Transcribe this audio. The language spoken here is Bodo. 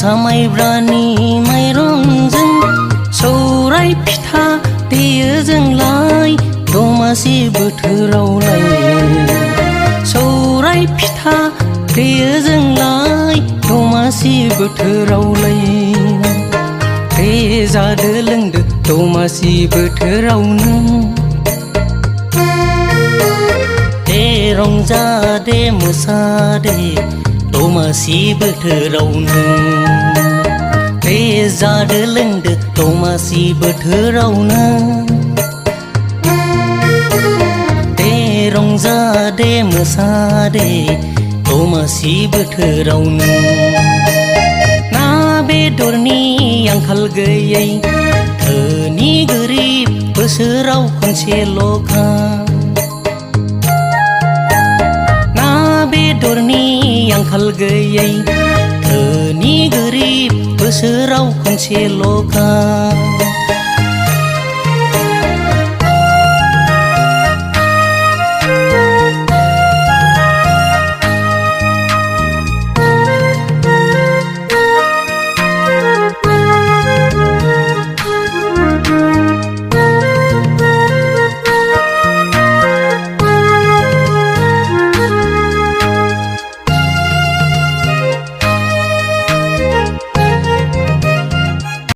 जोसा माइब्रानि माइरंजों सौराय फिथा देयो जोंलाय दमासि बोथोरावलाय सौराय फिथा देयो जोंलाय दमासि बोथोरावलाय दे जादो लोंदो दमासि बोथोरावनो दे रंजा दे मोसा दे दमासि बोथोरावनो दे जादो लोंदो दमासि बोथोरावनो दे रंजा दे मोसा दे दमासि बोथोरावनो ना बेदरनि आंखाल गैयै धोनि गोरिब बोसोराव खनसेल'खा ना बेदरनि आंखाल गैयै धोनि गोरिब बोसोराव खनसेल'खा